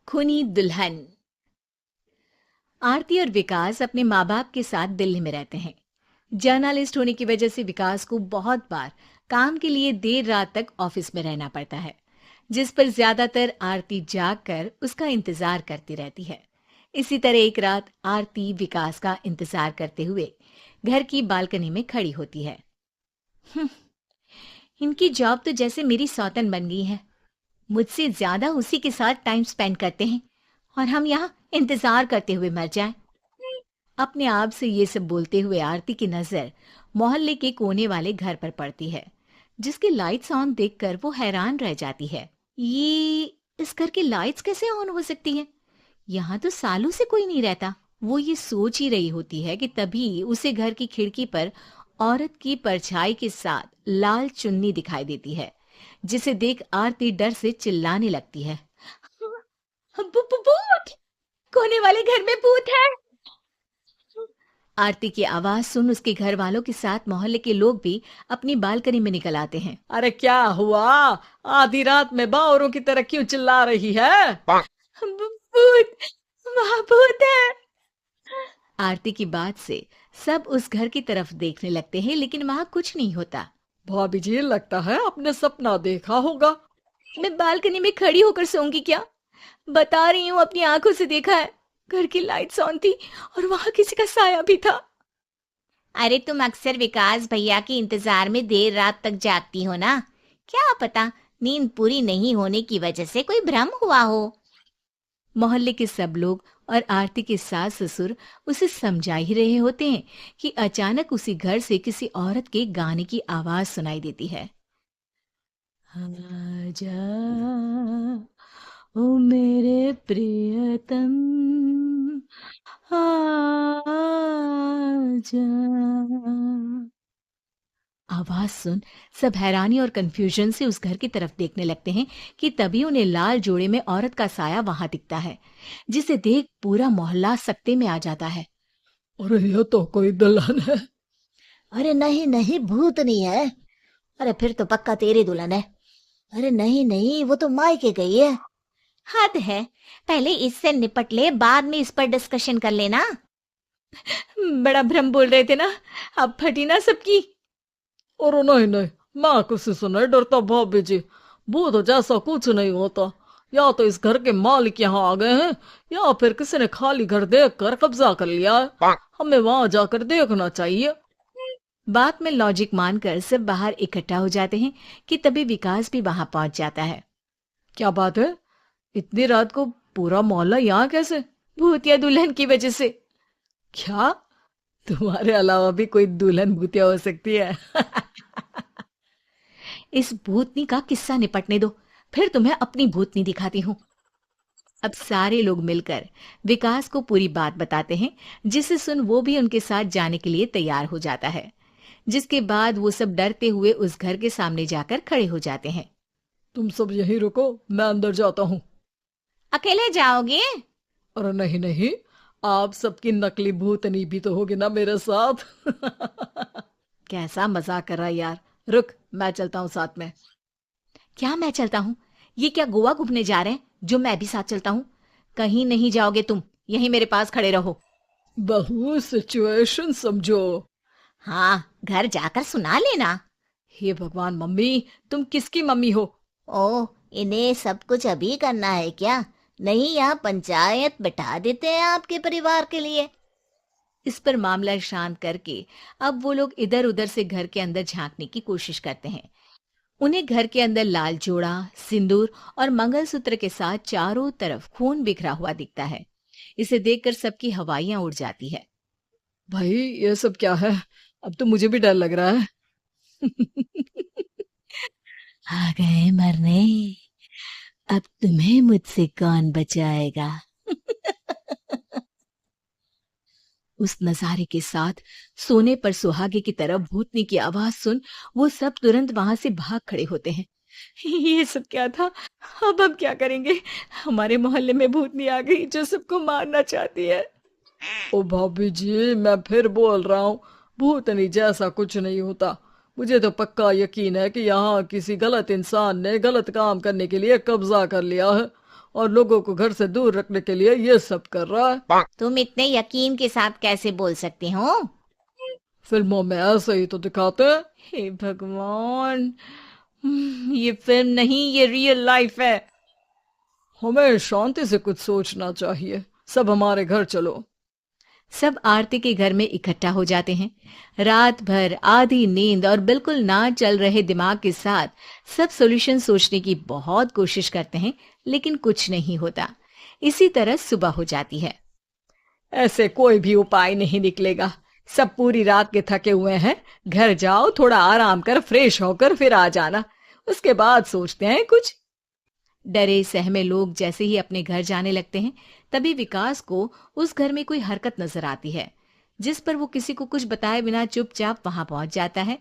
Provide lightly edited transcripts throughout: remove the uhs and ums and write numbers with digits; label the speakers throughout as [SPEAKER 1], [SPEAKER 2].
[SPEAKER 1] खूनी दुल्हन। आरती और विकास अपने माँ बाप के साथ दिल्ली में रहते हैं। जर्नलिस्ट होने की वजह से विकास को बहुत बार काम के लिए देर रात तक ऑफिस में रहना पड़ता है, जिस पर ज्यादातर आरती जाग कर उसका इंतजार करती रहती है। इसी तरह एक रात आरती विकास का इंतजार करते हुए घर की बालकनी में खड़ी होती है। "हम्म, इनकी जॉब तो जैसे मेरी सौतन बन गई है। मुझसे ज्यादा उसी के साथ टाइम स्पेंड करते हैं और हम यहाँ इंतजार करते हुए मर जाएं।" अपने आप से ये सब बोलते हुए आरती की नजर मोहल्ले के कोने वाले घर पर पड़ती है, जिसकी लाइट्स ऑन देखकर वो हैरान रह जाती है। ये इस घर की लाइट्स कैसे ऑन हो सकती हैं? यहाँ तो सालों से कोई नहीं रहता। वो ये सोच ही रही होती है कि तभी उसे घर की खिड़की पर औरत की परछाई के साथ लाल चुन्नी दिखाई देती है, जिसे देख आरती डर से चिल्लाने लगती है। भूत! कोने वाले घर में भूत है! आरती की आवाज सुन उसके घर वालों के साथ मोहल्ले के लोग भी अपनी बालकनी में निकल आते हैं।
[SPEAKER 2] अरे क्या हुआ? आधी रात में बावरों की तरह क्यों चिल्ला रही है?
[SPEAKER 1] भूत! वहाँ भूत है! आरती की बात से सब उस घर की तरफ देखने लगते हैं, लेकिन वहां कुछ नहीं होता।
[SPEAKER 2] भाभी जी, लगता है आपने सपना देखा होगा।
[SPEAKER 1] मैं बालकनी में खड़ी होकर सोऊंगी क्या? बता रही हूँ, अपनी आंखों से देखा है। घर की लाइट्स ऑन थी और वहां किसी का साया भी था। अरे तुम अक्सर विकास भैया के इंतजार में देर रात तक जागती हो ना, क्या पता नींद पूरी नहीं होने की वजह से कोई भ्रम हुआ हो। मोहल्ले के सब लोग और आरती के सास ससुर उसे समझा ही रहे होते हैं कि अचानक उसी घर से किसी औरत के गाने की आवाज सुनाई देती है। आजा ओ मेरे प्रियतम, आजा। आवाज सुन सब हैरानी और कंफ्यूजन से उस घर की तरफ देखने लगते हैं कि तभी उन्हें लाल जोड़े में औरत का साया वहां दिखता है, जिसे देख पूरा मोहल्ला सकते में आ जाता है।
[SPEAKER 2] अरे ये तो कोई दुल्हन है।
[SPEAKER 3] अरे नहीं नहीं, भूत नहीं है। अरे फिर तो पक्का तेरी दुल्हन है। अरे नहीं नहीं, वो तो मायके गई है।
[SPEAKER 1] हद है, पहले इससे निपट ले, बाद में इस पर डिस्कशन कर लेना। बड़ा भ्रम बोल रहे थे ना, अब फटी ना सबकी।
[SPEAKER 2] और नहीं नहीं, मैं किसी से नहीं डरता भाभी जी। भूत जैसा कुछ नहीं होता। या तो इस घर के मालिक यहाँ आ गए हैं, या फिर किसी ने खाली घर देख कर कब्जा कर लिया है। हमें वहां जाकर देखना चाहिए।
[SPEAKER 1] बात में लॉजिक मानकर सब बाहर इकट्ठा हो जाते हैं कि तभी विकास भी वहां पहुंच जाता है।
[SPEAKER 2] क्या बात है? इतनी रात को पूरा मोहल्ला यहाँ कैसे?
[SPEAKER 1] भूतिया दुल्हन की वजह से।
[SPEAKER 2] क्या तुम्हारे अलावा भी कोई दुल्हन भूतिया हो सकती है?
[SPEAKER 1] इस भूतनी का किस्सा निपटने दो, फिर तुम्हें अपनी भूतनी दिखाती हूँ। अब सारे लोग मिलकर विकास को पूरी बात बताते हैं, जिसे सुन वो भी उनके साथ जाने के लिए तैयार हो जाता है। जिसके बाद वो सब डरते हुए उस घर के सामने जाकर खड़े हो जाते हैं।
[SPEAKER 2] तुम सब यहीं रुको, मैं अंदर जाता हूँ।
[SPEAKER 1] अकेले जाओगे?
[SPEAKER 2] अरे नहीं नहीं, आप सबकी नकली भूतनी भी तो होगी ना मेरे साथ। कैसा मजाक कर रहा है यार। रुक, मैं चलता हूँ साथ में।
[SPEAKER 1] क्या मैं चलता हूँ? ये क्या गोवा घूमने जा रहे हैं जो मैं भी साथ चलता हूँ? कहीं नहीं जाओगे तुम, यहीं मेरे पास खड़े रहो।
[SPEAKER 2] बहू, सिचुएशन समझो।
[SPEAKER 1] हाँ, घर जाकर सुना लेना।
[SPEAKER 2] हे भगवान, मम्मी तुम किसकी मम्मी हो?
[SPEAKER 3] ओ, इन्हें सब कुछ अभी करना है क्या? नहीं, यहाँ पंचायत बैठा देते हैं आपके परिवार के लिए।
[SPEAKER 1] इस पर मामला शांत करके अब वो लोग इधर उधर से घर के अंदर झांकने की कोशिश करते हैं। उन्हें घर के अंदर लाल जोड़ा, सिंदूर और मंगलसूत्र के साथ चारों तरफ खून बिखरा हुआ दिखता है। इसे देखकर सबकी हवाइयां उड़ जाती है।
[SPEAKER 2] भाई ये सब क्या है? अब तो मुझे भी डर लग रहा है।
[SPEAKER 1] आ गए मरने, अब तुम्हें मुझसे कौन बचाएगा? उस नजारे के साथ सोने पर सुहागे की तरह भूतनी की आवाज सुन वो सब तुरंत वहां से भाग खड़े होते हैं। ये सब क्या था? अब हम क्या करेंगे? हमारे मोहल्ले में भूतनी आ गई जो सबको मारना चाहती है।
[SPEAKER 2] ओ भाभी जी, मैं फिर बोल रहा हूँ, भूतनी जैसा कुछ नहीं होता। मुझे तो पक्का यकीन है कि यहाँ किसी गलत इंसान ने गलत काम करने के लिए कब्जा कर लिया है। और लोगों को घर से दूर रखने के लिए ये सब कर रहा है।
[SPEAKER 3] तुम इतने यकीन के साथ कैसे बोल सकते हो?
[SPEAKER 2] फिल्मों में ऐसे ही तो दिखाते हैं।
[SPEAKER 1] हे भगवान, ये फिल्म नहीं, ये रियल लाइफ है।
[SPEAKER 2] हमें शांति से कुछ सोचना चाहिए। सब हमारे घर चलो।
[SPEAKER 1] सब आरती के घर में इकट्ठा हो जाते हैं। रात भर आधी नींद और बिल्कुल ना चल रहे दिमाग के साथ सब सॉल्यूशन सोचने की बहुत कोशिश करते हैं, लेकिन कुछ नहीं होता। इसी तरह सुबह हो जाती है। ऐसे कोई भी उपाय नहीं निकलेगा। सब पूरी रात के थके हुए हैं। घर जाओ, थोड़ा आराम कर, फ्रेश होकर फिर आ जाना, उसके बाद सोचते हैं कुछ। डरे सहमे लोग जैसे ही अपने घर जाने लगते हैं, तभी विकास को उस घर में कोई हरकत नजर आती है, जिस पर वो किसी को कुछ बताए बिना चुपचाप वहां पहुंच जाता है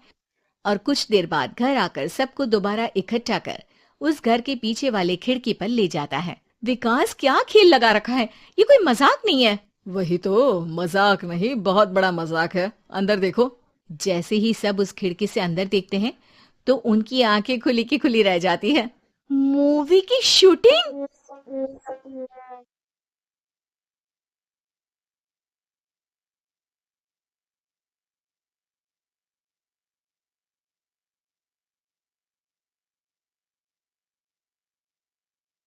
[SPEAKER 1] और कुछ देर बाद घर आकर सबको दोबारा इकट्ठा कर उस घर के पीछे वाले खिड़की पर ले जाता है। विकास, क्या खेल लगा रखा है? ये कोई मजाक नहीं है।
[SPEAKER 2] वही तो, मजाक नहीं, बहुत बड़ा मजाक है। अंदर देखो।
[SPEAKER 1] जैसे ही सब उस खिड़की से अंदर देखते हैं तो उनकी आंखें खुली की खुली रह जाती है। मूवी की शूटिंग!